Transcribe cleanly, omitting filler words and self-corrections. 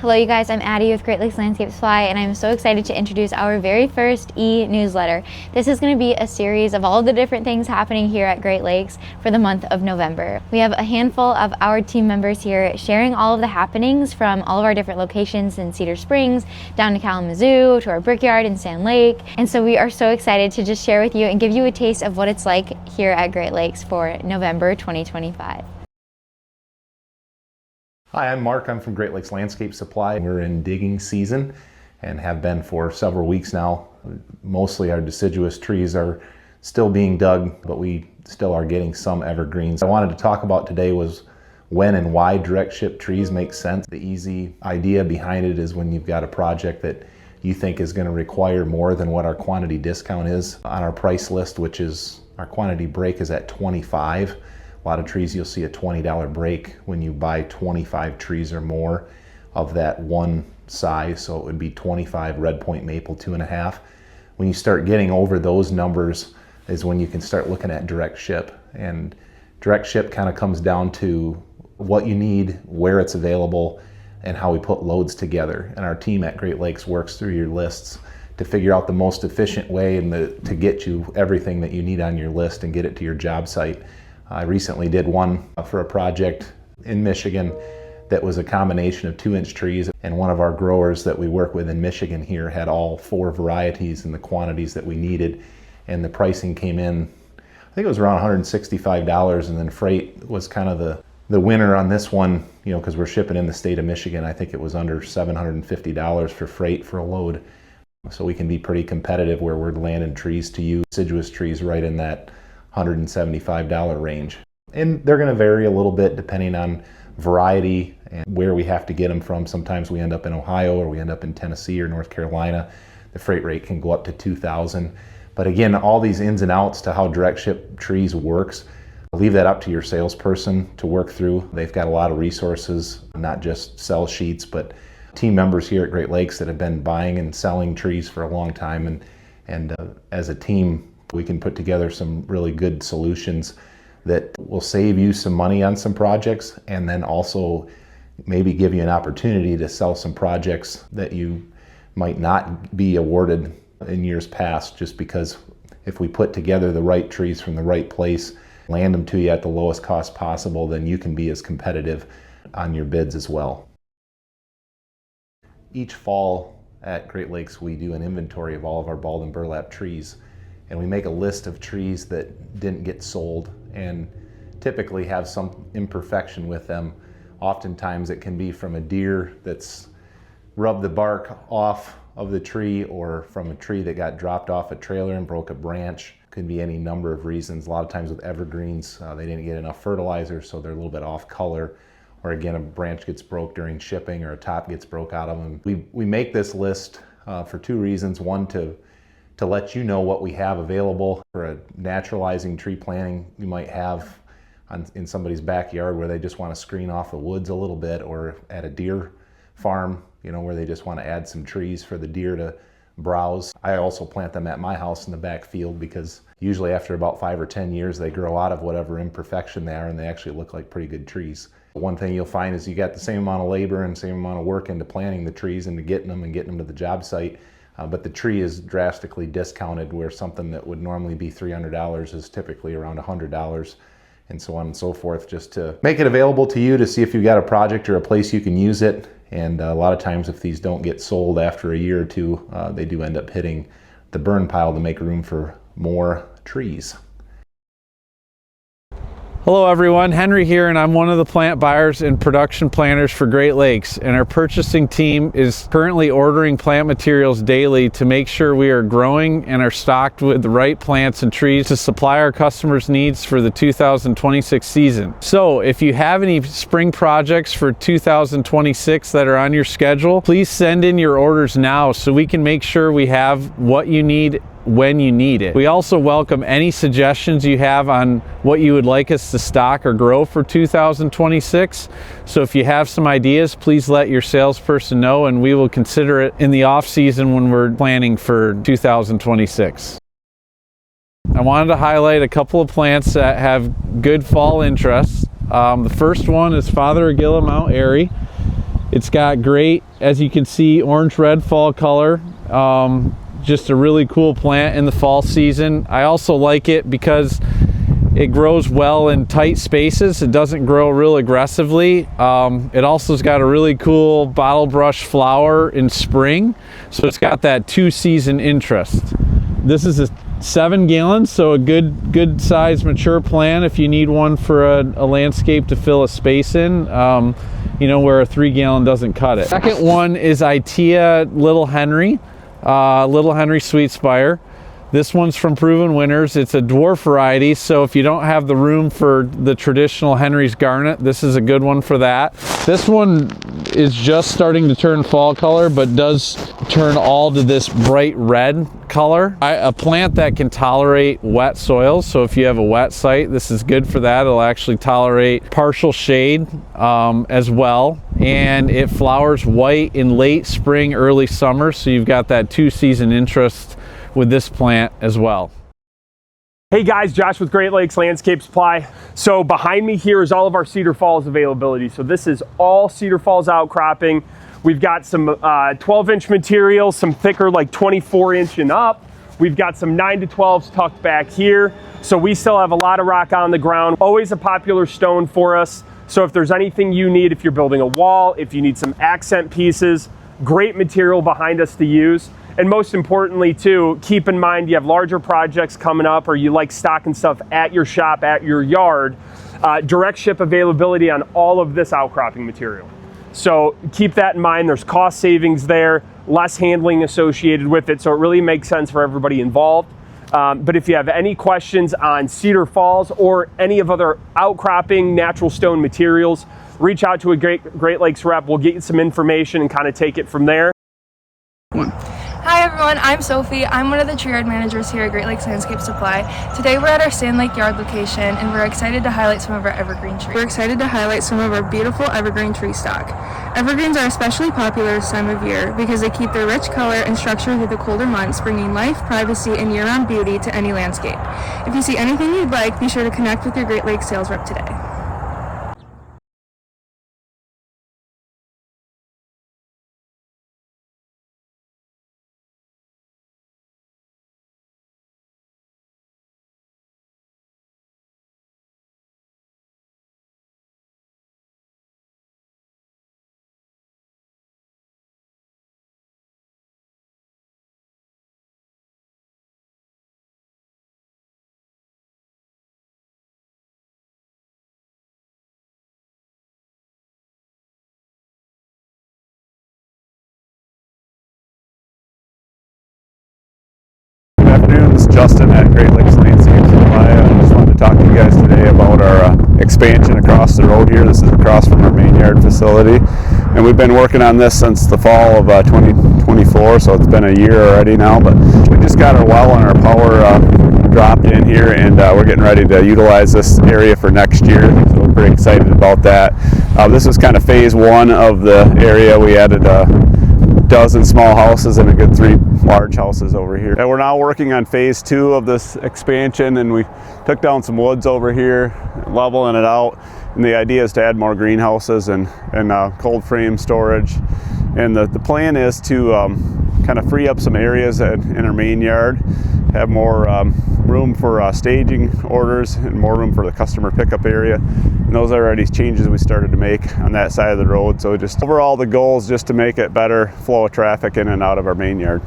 Hello you guys, I'm Addie with Great Lakes Landscape Supply, and I'm so excited to introduce our very first e-newsletter. This is going to be a series of all the different things happening here at Great Lakes for the month of November. We have a handful of our team members here sharing all of the happenings from all of our different locations in Cedar Springs, down to Kalamazoo, to our Brickyard in Sand Lake. And so we are so excited to just share with you and give you a taste of what it's like here at Great Lakes for November 2025. Hi, I'm Mark. I'm from Great Lakes Landscape Supply. We're in digging season and have been for several weeks now. Mostly our deciduous trees are still being dug, but we still are getting some evergreens. I wanted to talk about today was when and why direct ship trees make sense. The easy idea behind it is when you've got a project that you think is going to require more than what our quantity discount is on our price list, which is our quantity break is at 25. A lot of trees you'll see a $20 break when you buy 25 trees or more of that one size, so it would be 25 red point maple 2.5. When you start getting over those numbers is when you can start looking at direct ship, and direct ship kind of comes down to what you need, where it's available, and how we put loads together. And our team at Great Lakes works through your lists to figure out the most efficient way and to get you everything that you need on your list and get it to your job site. I recently did one for a project in Michigan that was a combination of 2-inch trees, and one of our growers that we work with in Michigan here had all 4 varieties and the quantities that we needed, and the pricing came in, I think it was around $165, and then freight was kind of the winner on this one, you know, because we're shipping in the state of Michigan. I think it was under $750 for freight for a load, so we can be pretty competitive where we're landing trees to you, deciduous trees right in that $175 range. And they're going to vary a little bit depending on variety and where we have to get them from. Sometimes we end up in Ohio or we end up in Tennessee or North Carolina. The freight rate can go up to $2,000. But again, all these ins and outs to how direct ship trees works, leave that up to your salesperson to work through. They've got a lot of resources, not just sell sheets, but team members here at Great Lakes that have been buying and selling trees for a long time. And as a team, we can put together some really good solutions that will save you some money on some projects, and then also maybe give you an opportunity to sell some projects that you might not be awarded in years past, just because if we put together the right trees from the right place, land them to you at the lowest cost possible, then you can be as competitive on your bids as well. Each fall at Great Lakes, we do an inventory of all of our bald and burlap trees, and we make a list of trees that didn't get sold and typically have some imperfection with them. Oftentimes it can be from a deer that's rubbed the bark off of the tree, or from a tree that got dropped off a trailer and broke a branch. Could be any number of reasons. A lot of times with evergreens, they didn't get enough fertilizer, so they're a little bit off color. Or again, a branch gets broke during shipping, or a top gets broke out of them. We make this list for 2 reasons. One, to let you know what we have available for a naturalizing tree planting you might have in somebody's backyard where they just want to screen off the woods a little bit, or at a deer farm, you know, where they just want to add some trees for the deer to browse. I also plant them at my house in the back field because usually after about 5 or 10 years they grow out of whatever imperfection they are, and they actually look like pretty good trees. One thing you'll find is you got the same amount of labor and same amount of work into planting the trees and to getting them to the job site. But the tree is drastically discounted, where something that would normally be $300 is typically around $100, and so on and so forth, just to make it available to you to see if you've got a project or a place you can use it. And a lot of times if these don't get sold after a year or 2, they do end up hitting the burn pile to make room for more trees. Hello everyone, Henry here, and I'm one of the plant buyers and production planters for Great Lakes, and our purchasing team is currently ordering plant materials daily to make sure we are growing and are stocked with the right plants and trees to supply our customers' needs for the 2026 season. So if you have any spring projects for 2026 that are on your schedule, please send in your orders now so we can make sure we have what you need when you need it. We also welcome any suggestions you have on what you would like us to stock or grow for 2026. So if you have some ideas, please let your salesperson know, and we will consider it in the off season when we're planning for 2026. I wanted to highlight a couple of plants that have good fall interests. The first one is Father Aguila Mount Airy. It's got great, as you can see, orange-red fall color. Just a really cool plant in the fall season. I also like it because it grows well in tight spaces. It doesn't grow real aggressively. It also has got a really cool bottle brush flower in spring. So it's got that 2-season interest. This is a 7 gallons, so a good size mature plant if you need one for a landscape to fill a space in, you know, where a 3 gallon doesn't cut it. Second one is Itea Little Henry Sweet Spire. This one's from Proven Winners. It's a dwarf variety, so if you don't have the room for the traditional Henry's Garnet, this is a good one for that. This one is just starting to turn fall color, but does turn all to this bright red color. A plant that can tolerate wet soils, so if you have a wet site, this is good for that. It'll actually tolerate partial shade as well. And it flowers white in late spring, early summer, so you've got that 2-season interest with this plant as well. Hey guys, Josh with Great Lakes Landscape Supply. So behind me here is all of our Cedar Falls availability. So this is all Cedar Falls outcropping. We've got some 12-inch material, some thicker like 24-inch and up. We've got some 9 to 12s tucked back here. So we still have a lot of rock on the ground. Always a popular stone for us. So if there's anything you need, if you're building a wall, if you need some accent pieces, great material behind us to use. And most importantly too, keep in mind you have larger projects coming up or you like stocking stuff at your shop, at your yard, direct ship availability on all of this outcropping material. So keep that in mind. There's cost savings there, less handling associated with it, so it really makes sense for everybody involved. But if you have any questions on Cedar Falls or any of other outcropping natural stone materials, reach out to a Great Lakes rep. We'll get you some information and kind of take it from there. Hi everyone, I'm Sophie. I'm one of the tree yard managers here at Great Lakes Landscape Supply. Today we're at our Sand Lake Yard location and we're excited to highlight some of our evergreen trees. We're excited to highlight some of our beautiful evergreen tree stock. Evergreens are especially popular this time of year because they keep their rich color and structure through the colder months, bringing life, privacy, and year-round beauty to any landscape. If you see anything you'd like, be sure to connect with your Great Lakes sales rep today. This is Justin at Great Lakes Landscape Supply. I just wanted to talk to you guys today about our expansion across the road here. This is across from our main yard facility, and we've been working on this since the fall of 2024, so it's been a year already now. But we just got our well and our power dropped in here, and we're getting ready to utilize this area for next year, so we're pretty excited about that. This is kind of phase one of the area. We added a dozen small houses and a good 3 large houses over here. And we're now working on phase 2 of this expansion, and we took down some woods over here, leveling it out, and the idea is to add more greenhouses and cold frame storage. And the plan is to kind of free up some areas in our main yard, have more room for staging orders and more room for the customer pickup area. And those are already changes we started to make on that side of the road. So just overall the goal is just to make it better flow of traffic in and out of our main yard.